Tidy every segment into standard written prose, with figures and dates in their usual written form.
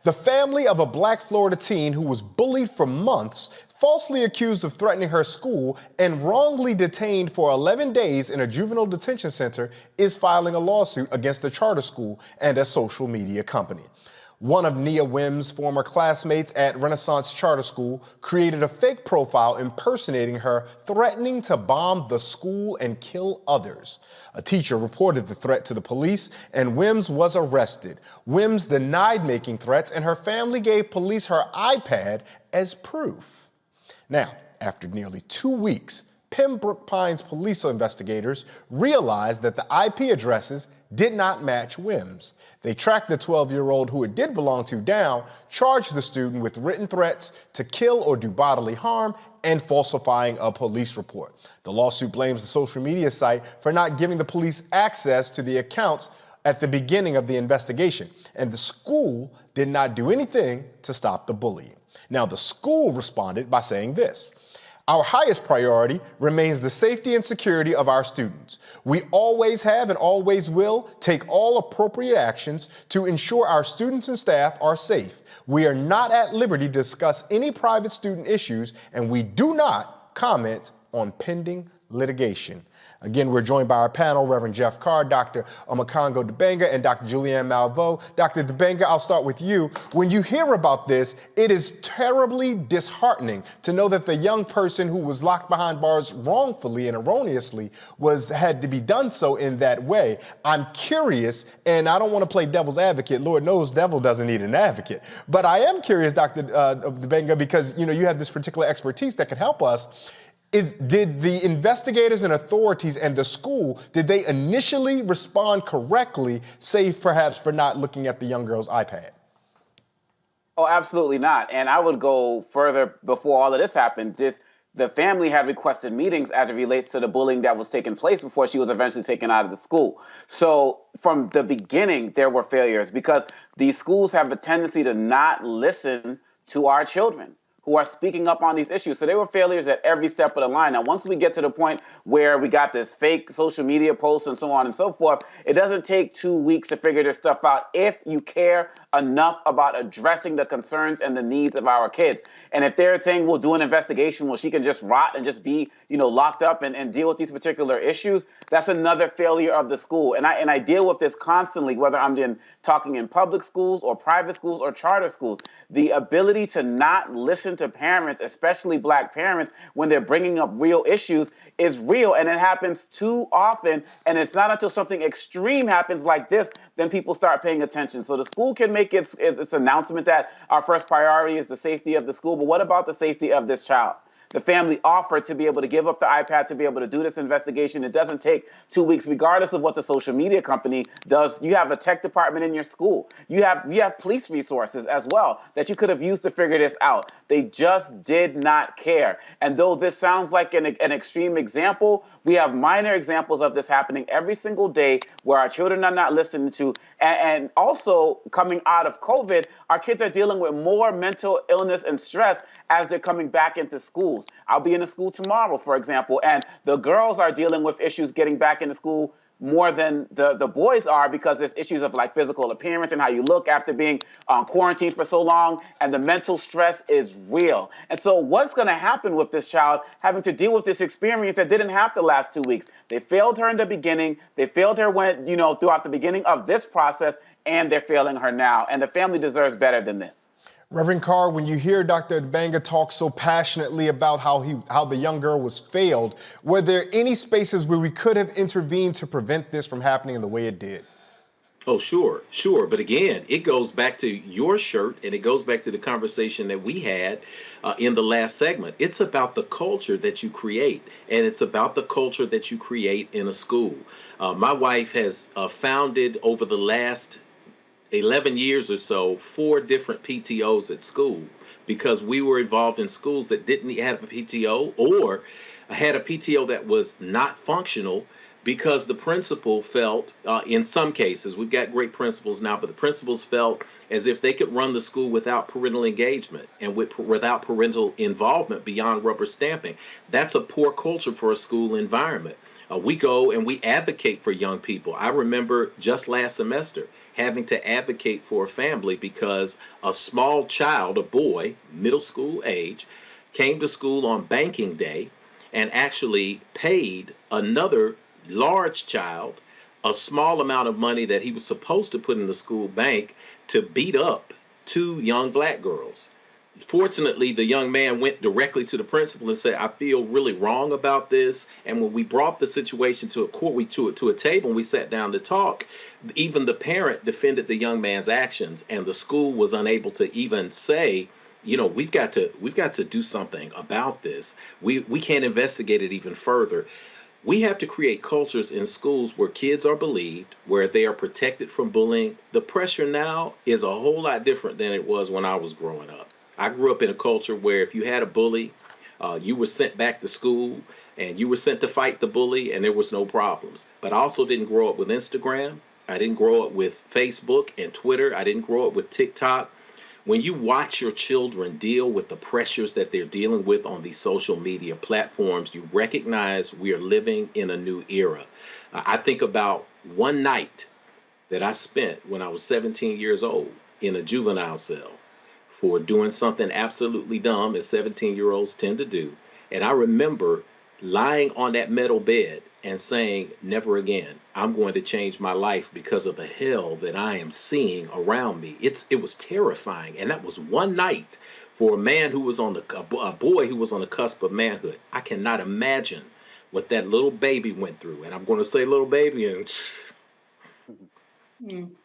The family of a Black Florida teen who was bullied for months, falsely accused of threatening her school, and wrongly detained for 11 days in a juvenile detention center is filing a lawsuit against the charter school and a social media company. One of Nia Whims' former classmates at Renaissance Charter School created a fake profile impersonating her, threatening to bomb the school and kill others. A teacher reported the threat to the police, and Whims was arrested. Whims denied making threats, and her family gave police her iPad as proof. Now, after nearly 2 weeks, Pembrooke Pines Police investigators realized that the IP addresses did not match Whims. They tracked the 12-year-old who it did belong to down, charged the student with written threats to kill or do bodily harm, and falsifying a police report. The lawsuit blames the social media site for not giving the police access to the accounts at the beginning of the investigation, and the school did not do anything to stop the bullying. Now, the school responded by saying this: "Our highest priority remains the safety and security of our students. We always have and always will take all appropriate actions to ensure our students and staff are safe. We are not at liberty to discuss any private student issues, and we do not comment on pending litigation." Again, we're joined by our panel, Reverend Jeff Carr, Dr. Omakongo Dibanga, and Dr. Julianne Malveaux. Dr. Dibanga, I'll start with you. When you hear about this, it is terribly disheartening to know that the young person who was locked behind bars wrongfully and erroneously had to be done so in that way. I'm curious, and I don't want to play devil's advocate. Lord knows devil doesn't need an advocate. But I am curious, Dr. Dibanga, because you have this particular expertise that can help us. Did the investigators and authorities and the school, did they initially respond correctly, save perhaps for not looking at the young girl's iPad? Oh, absolutely not. And I would go further before all of this happened. Just the family had requested meetings as it relates to the bullying that was taking place before she was eventually taken out of the school. So from the beginning, there were failures because these schools have a tendency to not listen to our children who are speaking up on these issues. So they were failures at every step of the line. Now, once we get to the point where we got this fake social media posts and so on and so forth, it doesn't take 2 weeks to figure this stuff out if you care enough about addressing the concerns and the needs of our kids. And if they're saying we'll do an investigation, well, she can just rot and just be, locked up and deal with these particular issues, that's another failure of the school. And I deal with this constantly, whether I'm talking in public schools or private schools or charter schools. The ability to not listen to parents, especially Black parents, when they're bringing up real issues is real, and it happens too often. And it's not until something extreme happens like this, then people start paying attention. So the school can make its announcement that our first priority is the safety of the school, but what about the safety of this child? The family offered to be able to give up the iPad to be able to do this investigation. It doesn't take 2 weeks, regardless of what the social media company does. You have a tech department in your school. You have police resources as well that you could have used to figure this out. They just did not care. And though this sounds like an extreme example, we have minor examples of this happening every single day where our children are not listening to. And also coming out of COVID, our kids are dealing with more mental illness and stress as they're coming back into schools. I'll be in a school tomorrow, for example, and the girls are dealing with issues getting back into school more than the boys are because there's issues of like physical appearance and how you look after being quarantined for so long, and the mental stress is real. And so what's going to happen with this child having to deal with this experience that didn't have to last 2 weeks? They failed her in the beginning. They failed her throughout the beginning of this process, and they're failing her now. And the family deserves better than this. Reverend Carr, when you hear Dr. Dibanga talk so passionately about how the young girl was failed, were there any spaces where we could have intervened to prevent this from happening the way it did? Oh, sure. But again, it goes back to your shirt, and it goes back to the conversation that we had in the last segment. It's about the culture that you create, and it's about the culture that you create in a school. My wife has founded over the last 11 years or so, 4 different PTOs at school because we were involved in schools that didn't have a PTO or had a PTO that was not functional because the principal felt, in some cases, we've got great principals now, but the principals felt as if they could run the school without parental engagement and without parental involvement beyond rubber stamping. That's a poor culture for a school environment. We go and we advocate for young people. I remember just last semester having to advocate for a family because a small child, a boy, middle school age, came to school on banking day and actually paid another large child a small amount of money that he was supposed to put in the school bank to beat up two young black girls. Fortunately, the young man went directly to the principal and said, I feel really wrong about this. And when we brought the situation to a court, to a table, and we sat down to talk, even the parent defended the young man's actions, and the school was unable to even say, we've got to do something about this. We can't investigate it even further. We have to create cultures in schools where kids are believed, where they are protected from bullying. The pressure now is a whole lot different than it was when I was growing up. I grew up in a culture where if you had a bully, you were sent back to school and you were sent to fight the bully, and there was no problems. But I also didn't grow up with Instagram. I didn't grow up with Facebook and Twitter. I didn't grow up with TikTok. When you watch your children deal with the pressures that they're dealing with on these social media platforms, you recognize we are living in a new era. I think about one night that I spent when I was 17 years old in a juvenile cell for doing something absolutely dumb, as 17-year-olds tend to do. And I remember lying on that metal bed and saying, never again. I'm going to change my life because of the hell that I am seeing around me. It was terrifying. And that was one night for a man who was a boy who was on the cusp of manhood. I cannot imagine what that little baby went through. And I'm going to say little baby, and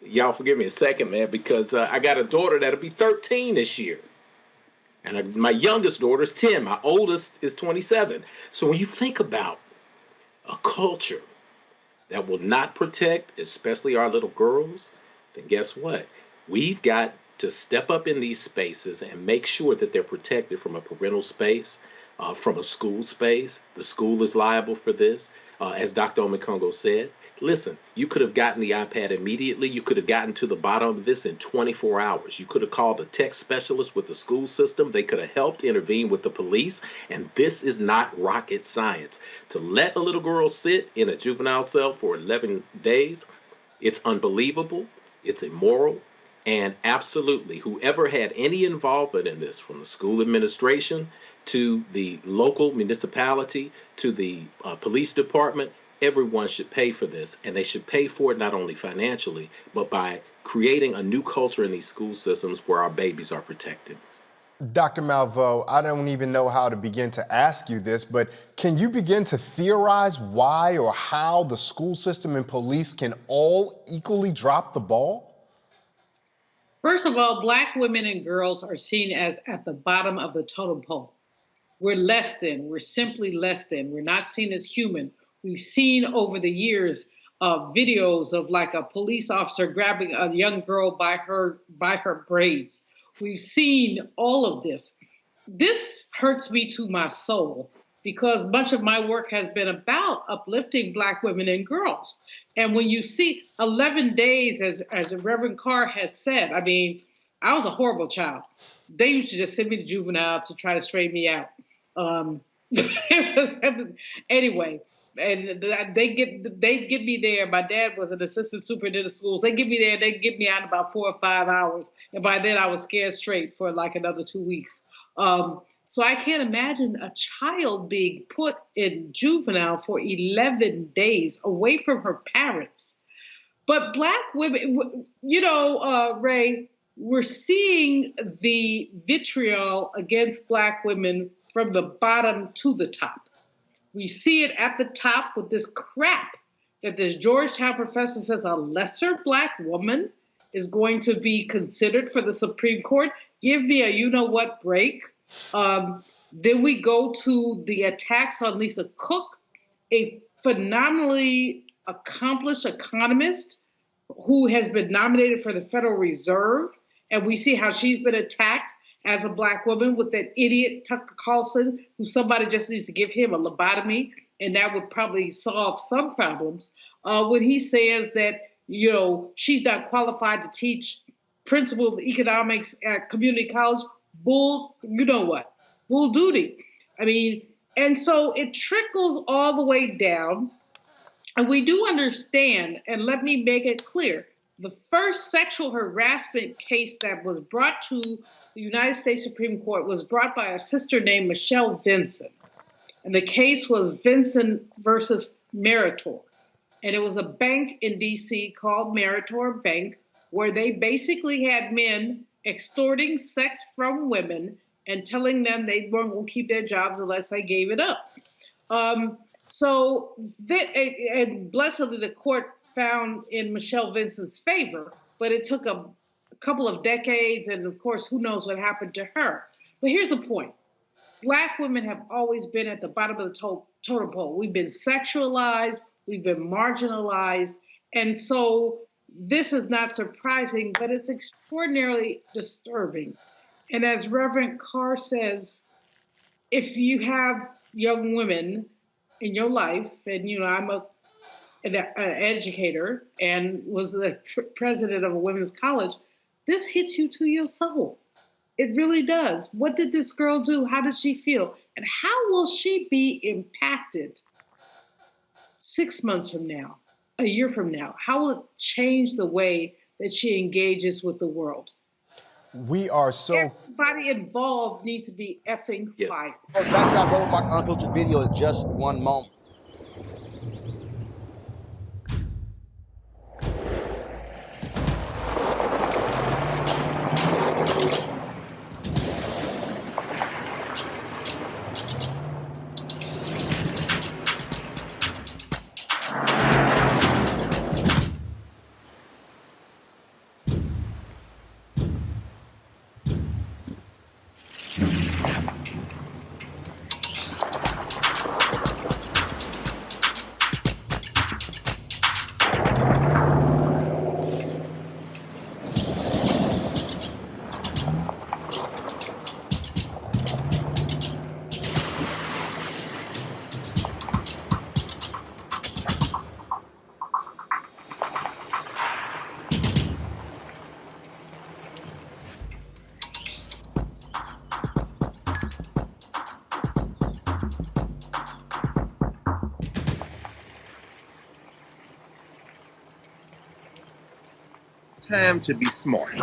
y'all forgive me a second, man, because I got a daughter that'll be 13 this year. And my youngest daughter is 10. My oldest is 27. So when you think about a culture that will not protect, especially our little girls, then guess what? We've got to step up in these spaces and make sure that they're protected from a parental space, from a school space. The school is liable for this. As Dr. Omekongo said, listen, you could have gotten the iPad immediately. You could have gotten to the bottom of this in 24 hours. You could have called a tech specialist with the school system. They could have helped intervene with the police. And this is not rocket science. To let a little girl sit in a juvenile cell for 11 days, it's unbelievable. It's immoral. And absolutely, whoever had any involvement in this, from the school administration to the local municipality to the police department, everyone should pay for this. And they should pay for it not only financially, but by creating a new culture in these school systems where our babies are protected. Dr. Malveaux, I don't even know how to begin to ask you this, but can you begin to theorize why or how the school system and police can all equally drop the ball? First of all, Black women and girls are seen as at the bottom of the totem pole. We're less than. We're simply less than. We're not seen as human. We've seen over the years videos of like a police officer grabbing a young girl by her braids. We've seen all of this. This hurts me to my soul because much of my work has been about uplifting Black women and girls. And when you see 11 days, as Reverend Carr has said, I mean, I was a horrible child. They used to just send me to juvenile to try to straighten me out. Anyway, and they get me there. My dad was an assistant superintendent of schools. They get me there. They get me out in about 4 or 5 hours. And by then I was scared straight for like another 2 weeks. So I can't imagine a child being put in juvenile for 11 days away from her parents. But Black women, Ray, we're seeing the vitriol against Black women from the bottom to the top. We see it at the top with this crap that this Georgetown professor says a lesser Black woman is going to be considered for the Supreme Court. Give me a you-know-what break. Then we go to the attacks on Lisa Cook, a phenomenally accomplished economist who has been nominated for the Federal Reserve. And we see how she's been attacked as a Black woman with that idiot Tucker Carlson, who somebody just needs to give him a lobotomy, and that would probably solve some problems. When he says that, she's not qualified to teach principle of economics at community college, bull duty. I mean, and so it trickles all the way down And we do understand, and let me make it clear, the first sexual harassment case that was brought to the United States Supreme Court was brought by a sister named Michelle Vinson. And the case was Vinson versus Meritor. And it was a bank in DC called Meritor Bank, where they basically had men extorting sex from women and telling them they weren't going to keep their jobs unless they gave it up. And blessedly, the court found in Michelle Vinson's favor, but it took a couple of decades, and of course, who knows what happened to her. But here's the point. Black women have always been at the bottom of the totem pole. We've been sexualized, we've been marginalized, and so this is not surprising, but it's extraordinarily disturbing. And as Reverend Carr says, if you have young women in your life, and I'm an educator and was the president of a women's college, this hits you to your soul. It really does. What did this girl do? How did she feel? And how will she be impacted 6 months from now, a year from now? How will it change the way that she engages with the world? Everybody involved needs to be effing fired. Back to that Roland Martin unfiltered video in just one moment. Time to be smart.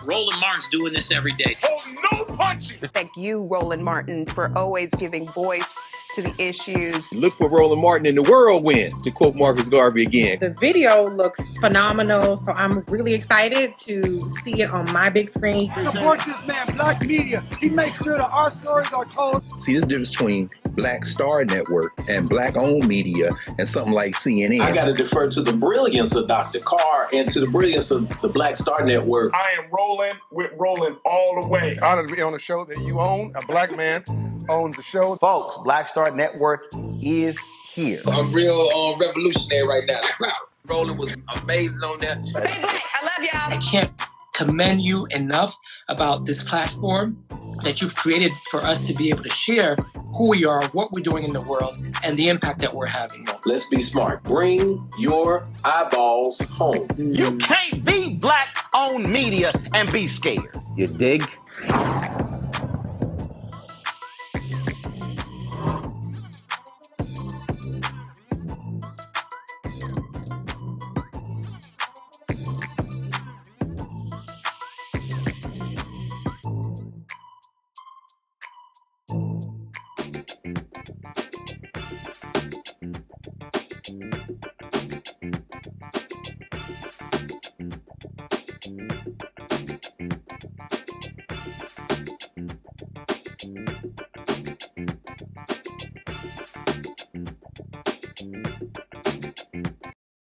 Roland Martin's doing this every day. Oh, no punches! Thank you, Roland Martin, for always giving voice to the issues. Look for Roland Martin in the whirlwind, to quote Marcus Garvey again. The video looks phenomenal, so I'm really excited to see it on my big screen. Support this man, Black Media. He makes sure that our stories are told. See, there's a difference between Black Star Network and Black-owned media and something like CNN. I got to defer to the brilliance of Dr. Carr and to the brilliance of the Black Star Network. I am rolling with Roland all the way. Honored to be on a show that you own. A black man owns the show. Folks, Black Star Network is here. I'm real revolutionary right now. Roland was amazing on that. Stay black. I love y'all. I can't commend you enough about this platform that you've created for us to be able to share who we are, what we're doing in the world, and the impact that we're having. Let's be smart. Bring your eyeballs home. You can't be Black-owned media and be scared. You dig?